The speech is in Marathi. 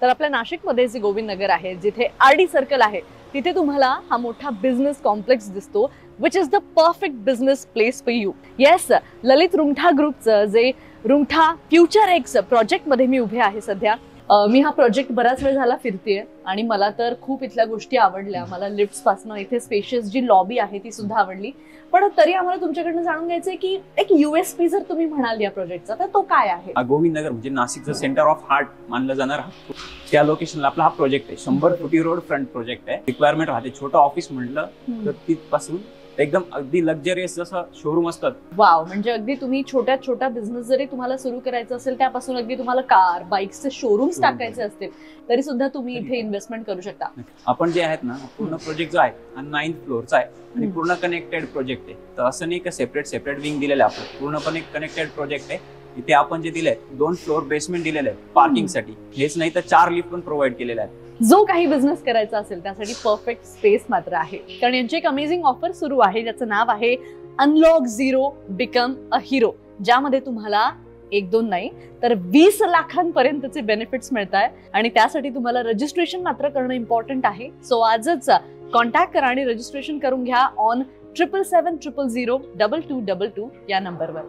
तर आपल्या नाशिकमध्ये जे गोविंद नगर आहे, जिथे आरडी सर्कल आहे, तिथे तुम्हाला हा मोठा बिझनेस कॉम्प्लेक्स दिसतो, which is the perfect business place for you. Yes, Lalit Rungta ग्रुपचं जे रुंगठा फ्युचर एक्स प्रोजेक्ट मध्ये मी उभे आहे सध्या. मी हा प्रोजेक्ट बराच वेळ झाला फिरतेय आणि मला तर खूप इथल्या गोष्टी आवडल्या. मला लिफ्ट्स पासून इथे स्पेशियस जी लॉबी आहे ती सुद्धा आवडली. पण तरी आम्हाला तुमच्याकडनं जाणून घ्यायचंय की एक USP जर तुम्ही म्हणाल या प्रोजेक्टचा तर तो काय आहे? गोविंद नगर म्हणजे नाशिकचं सेंटर ऑफ हार्ट मानलं जाणार त्या लोकेशनला आपला हा प्रोजेक्ट आहे. 100 फुटी रोड फ्रंट प्रोजेक्ट आहे. रिक्वायरमेंट राहते छोटं ऑफिस म्हटलं तर तिथपासून एकदम अगदी लक्झरियस जसं शोरूम असतात. वाव, म्हणजे अगदी तुम्ही छोटा बिझनेस जरी तुम्हाला सुरू करायचं असेल, त्यापासून अगदी तुम्हाला कार बाईक्सचे शोरूम्स टाकायचे असतील तरी सुद्धा तुम्ही इथे इन्व्हेस्टमेंट करू शकता. आपण जे आहेत ना, पूर्ण प्रोजेक्ट जो आहे हा 9th फ्लोअरचा आहे आणि पूर्ण कनेक्टेड प्रोजेक्ट आहे. तर असं नाही का सेपरेट विंग दिलेलं आहे. आपण पूर्णपणे कनेक्टेड प्रोजेक्ट आहे. इथे आपण जे दिलंय 2 फ्लोअर बेसमेंट दिलेलं आहे पार्किंग साठी. हेच नाही तर 4 लिफ्ट पण प्रोव्हाइड केलेल्या आहेत. जो काही बिझनेस करायचा असेल त्यासाठी परफेक्ट स्पेस मात्र आहे. कारण यांची एक अमेझिंग ऑफर सुरू आहे, ज्याचं नाव आहे unlock zero become a hero, ज्यामध्ये तुम्हाला 1-2 नाही तर 20 लाखांपर्यंतचे बेनिफिट्स मिळत आहे. आणि त्यासाठी तुम्हाला रजिस्ट्रेशन मात्र करणं इम्पॉर्टंट आहे. सो आजच कॉन्टॅक्ट करा आणि रजिस्ट्रेशन करून घ्या ऑन 7770022222 या नंबरवर.